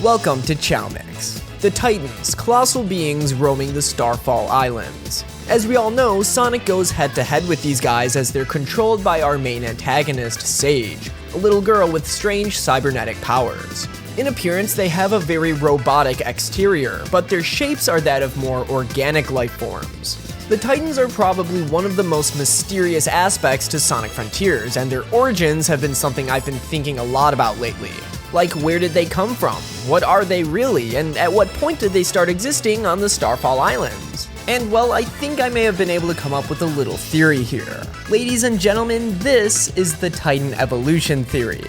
Welcome to chaomix, the Titans, colossal beings roaming the Starfall Islands. As we all know, Sonic goes head-to-head with these guys as they're controlled by our main antagonist, Sage, a little girl with strange cybernetic powers. In appearance, they have a very robotic exterior, but their shapes are that of more organic life forms. The Titans are probably one of the most mysterious aspects to Sonic Frontiers, and their origins have been something I've been thinking a lot about lately. Like, where did they come from? What are they really? And at what point did they start existing on the Starfall Islands? And well, I think I may have been able to come up with a little theory here. Ladies and gentlemen, this is the Titan evolution theory.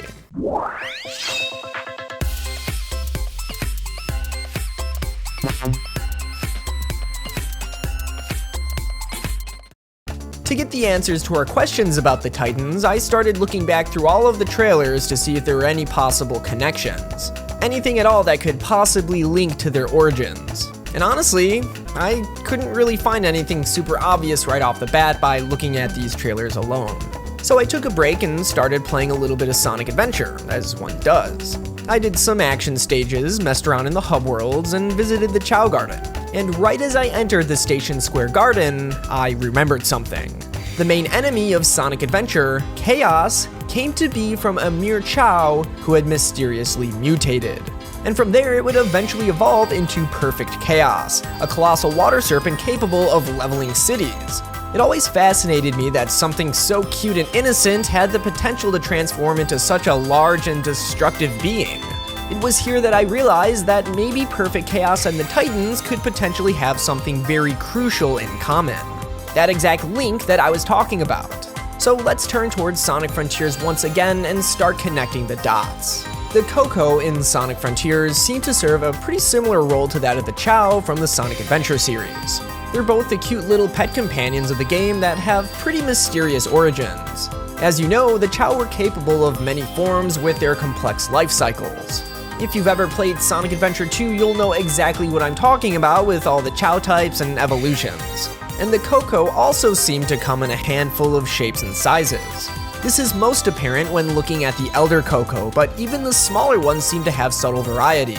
To get the answers to our questions about the Titans, I started looking back through all of the trailers to see if there were any possible connections. Anything at all that could possibly link to their origins. And honestly, I couldn't really find anything super obvious right off the bat by looking at these trailers alone. So I took a break and started playing a little bit of Sonic Adventure, as one does. I did some action stages, messed around in the hub worlds, and visited the Chao Garden. And right as I entered the Station Square Garden, I remembered something. The main enemy of Sonic Adventure, Chaos, came to be from a mere Chao who had mysteriously mutated. And from there it would eventually evolve into Perfect Chaos, a colossal water serpent capable of leveling cities. It always fascinated me that something so cute and innocent had the potential to transform into such a large and destructive being. It was here that I realized that maybe Perfect Chaos and the Titans could potentially have something very crucial in common. That exact link that I was talking about. So let's turn towards Sonic Frontiers once again and start connecting the dots. The Coco in Sonic Frontiers seem to serve a pretty similar role to that of the Chao from the Sonic Adventure series. They're both the cute little pet companions of the game that have pretty mysterious origins. As you know, the Chao were capable of many forms with their complex life cycles. If you've ever played Sonic Adventure 2, you'll know exactly what I'm talking about with all the Chao types and evolutions. And the Coco also seem to come in a handful of shapes and sizes. This is most apparent when looking at the Elder Coco, but even the smaller ones seem to have subtle variety.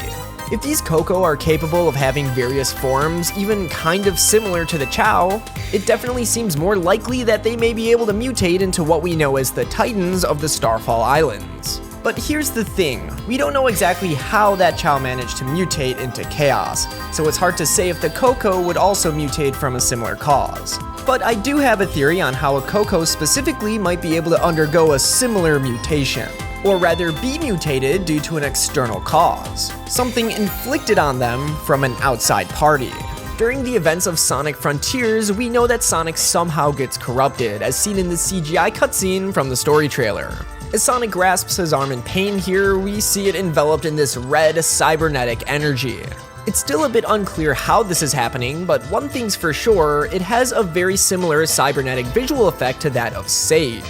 If these Coco are capable of having various forms, even kind of similar to the Chao, it definitely seems more likely that they may be able to mutate into what we know as the Titans of the Starfall Islands. But here's the thing, we don't know exactly how that Chao managed to mutate into Chaos, so it's hard to say if the Coco would also mutate from a similar cause. But I do have a theory on how a Coco specifically might be able to undergo a similar mutation, or rather be mutated due to an external cause, something inflicted on them from an outside party. During the events of Sonic Frontiers, we know that Sonic somehow gets corrupted, as seen in the CGI cutscene from the story trailer. As Sonic grasps his arm in pain here, we see it enveloped in this red cybernetic energy. It's still a bit unclear how this is happening, but one thing's for sure, it has a very similar cybernetic visual effect to that of Sage.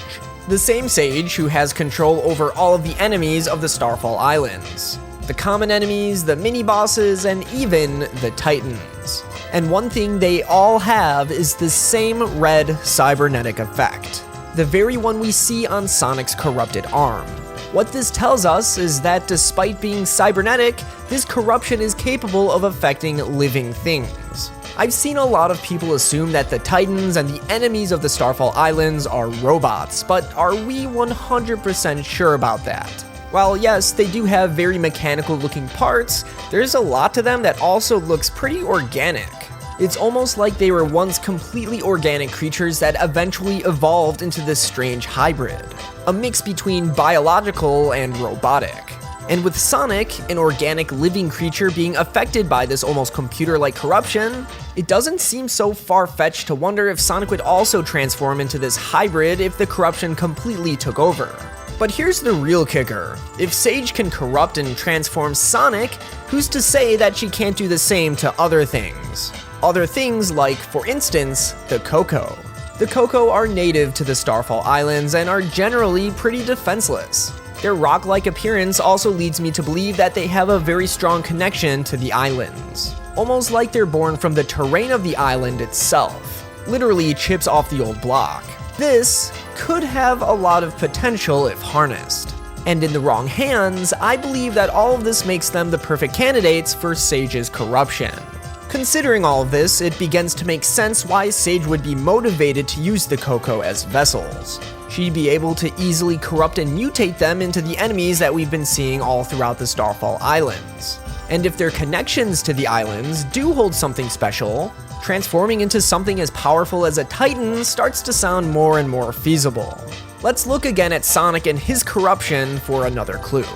The same Sage who has control over all of the enemies of the Starfall Islands. The common enemies, the mini-bosses, and even the Titans. And one thing they all have is the same red cybernetic effect. The very one we see on Sonic's corrupted arm. What this tells us is that despite being cybernetic, this corruption is capable of affecting living things. I've seen a lot of people assume that the Titans and the enemies of the Starfall Islands are robots, but are we 100% sure about that? While yes, they do have very mechanical looking parts, there's a lot to them that also looks pretty organic. It's almost like they were once completely organic creatures that eventually evolved into this strange hybrid, a mix between biological and robotic. And with Sonic, an organic living creature being affected by this almost computer-like corruption, it doesn't seem so far-fetched to wonder if Sonic would also transform into this hybrid if the corruption completely took over. But here's the real kicker. If Sage can corrupt and transform Sonic, who's to say that she can't do the same to other things? Other things like, for instance, the Coco. The Coco are native to the Starfall Islands and are generally pretty defenseless. Their rock-like appearance also leads me to believe that they have a very strong connection to the islands. Almost like they're born from the terrain of the island itself. Literally chips off the old block. This could have a lot of potential if harnessed. And in the wrong hands, I believe that all of this makes them the perfect candidates for Sage's corruption. Considering all of this, it begins to make sense why Sage would be motivated to use the Coco as vessels. She'd be able to easily corrupt and mutate them into the enemies that we've been seeing all throughout the Starfall Islands. And if their connections to the islands do hold something special, transforming into something as powerful as a Titan starts to sound more and more feasible. Let's look again at Sonic and his corruption for another clue.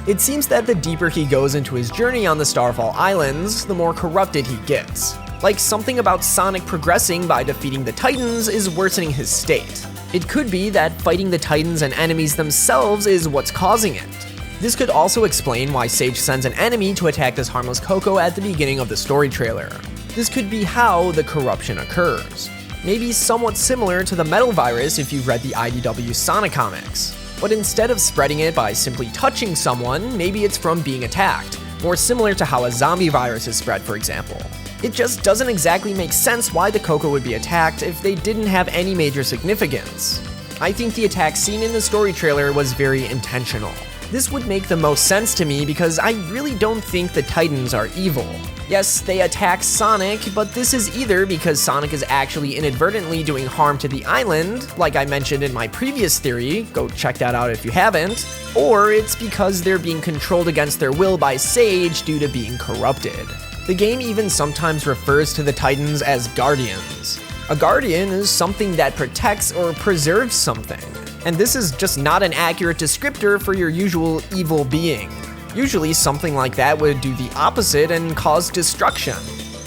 It seems that the deeper he goes into his journey on the Starfall Islands, the more corrupted he gets. Like something about Sonic progressing by defeating the Titans is worsening his state. It could be that fighting the Titans and enemies themselves is what's causing it. This could also explain why Sage sends an enemy to attack this harmless Coco at the beginning of the story trailer. This could be how the corruption occurs. Maybe somewhat similar to the metal virus if you've read the IDW Sonic comics. But instead of spreading it by simply touching someone, maybe it's from being attacked, more similar to how a zombie virus is spread, for example. It just doesn't exactly make sense why the Coco would be attacked if they didn't have any major significance. I think the attack scene in the story trailer was very intentional. This would make the most sense to me because I really don't think the Titans are evil. Yes, they attack Sonic, but this is either because Sonic is actually inadvertently doing harm to the island, like I mentioned in my previous theory, go check that out if you haven't, or it's because they're being controlled against their will by Sage due to being corrupted. The game even sometimes refers to the Titans as guardians. A guardian is something that protects or preserves something, and this is just not an accurate descriptor for your usual evil being. Usually something like that would do the opposite and cause destruction.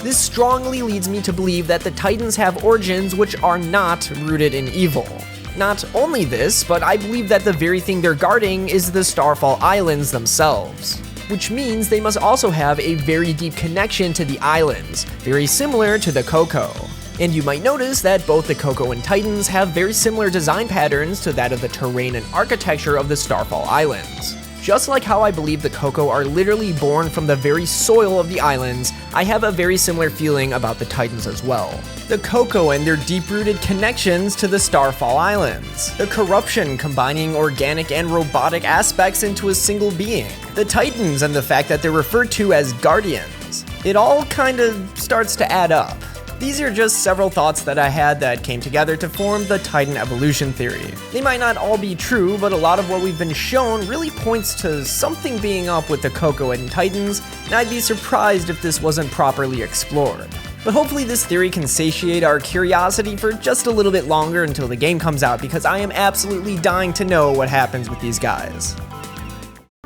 This strongly leads me to believe that the Titans have origins which are not rooted in evil. Not only this, but I believe that the very thing they're guarding is the Starfall Islands themselves. Which means they must also have a very deep connection to the islands, very similar to the Coco. And you might notice that both the Coco and Titans have very similar design patterns to that of the terrain and architecture of the Starfall Islands. Just like how I believe the Coco are literally born from the very soil of the islands, I have a very similar feeling about the Titans as well. The Coco and their deep-rooted connections to the Starfall Islands. The corruption combining organic and robotic aspects into a single being. The Titans and the fact that they're referred to as guardians. It all kind of starts to add up. These are just several thoughts that I had that came together to form the Titan evolution theory. They might not all be true, but a lot of what we've been shown really points to something being up with the Coco and Titans, and I'd be surprised if this wasn't properly explored. But hopefully this theory can satiate our curiosity for just a little bit longer until the game comes out, because I am absolutely dying to know what happens with these guys.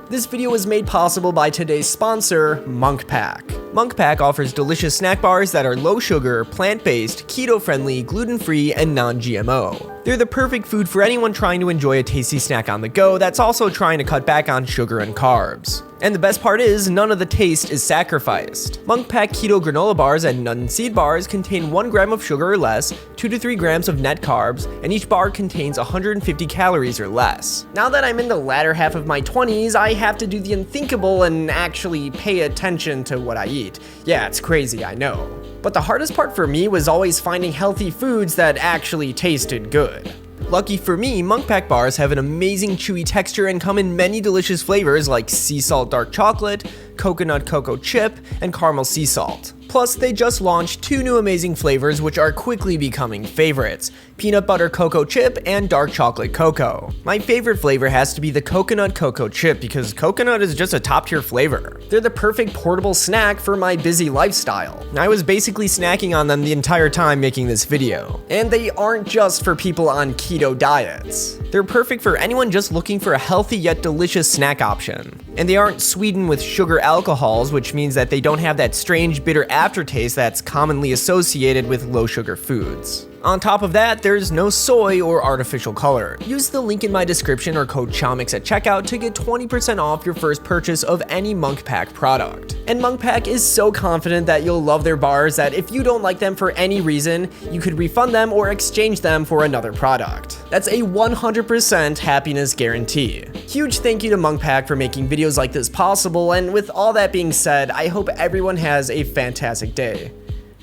This video was made possible by today's sponsor, Monk Pack. Monk Pack offers delicious snack bars that are low sugar, plant-based, keto-friendly, gluten-free, and non-GMO. They're the perfect food for anyone trying to enjoy a tasty snack on the go that's also trying to cut back on sugar and carbs. And the best part is, none of the taste is sacrificed. Monk Pack Keto Granola Bars and Nut and Seed Bars contain 1 gram of sugar or less, 2 to 3 grams of net carbs, and each bar contains 150 calories or less. Now that I'm in the latter half of my 20s, I have to do the unthinkable and actually pay attention to what I eat. Yeah, it's crazy, I know. But the hardest part for me was always finding healthy foods that actually tasted good. Lucky for me, Monk Pack bars have an amazing chewy texture and come in many delicious flavors like sea salt dark chocolate, coconut cocoa chip, and caramel sea salt. Plus, they just launched 2 new amazing flavors which are quickly becoming favorites, peanut butter cocoa chip and dark chocolate cocoa. My favorite flavor has to be the coconut cocoa chip because coconut is just a top tier flavor. They're the perfect portable snack for my busy lifestyle. I was basically snacking on them the entire time making this video. And they aren't just for people on keto diets. They're perfect for anyone just looking for a healthy yet delicious snack option. And they aren't sweetened with sugar alcohols, which means that they don't have that strange bitter aftertaste that's commonly associated with low sugar foods. On top of that, there's no soy or artificial color. Use the link in my description or code chaomix at checkout to get 20% off your first purchase of any Monk Pack product. And Monk Pack is so confident that you'll love their bars that if you don't like them for any reason, you could refund them or exchange them for another product. That's a 100% happiness guarantee. Huge thank you to Monk Pack for making videos like this possible, and with all that being said, I hope everyone has a fantastic day.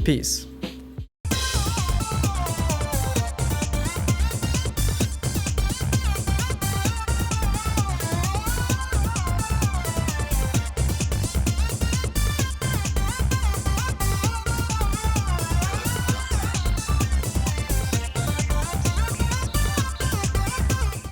Peace.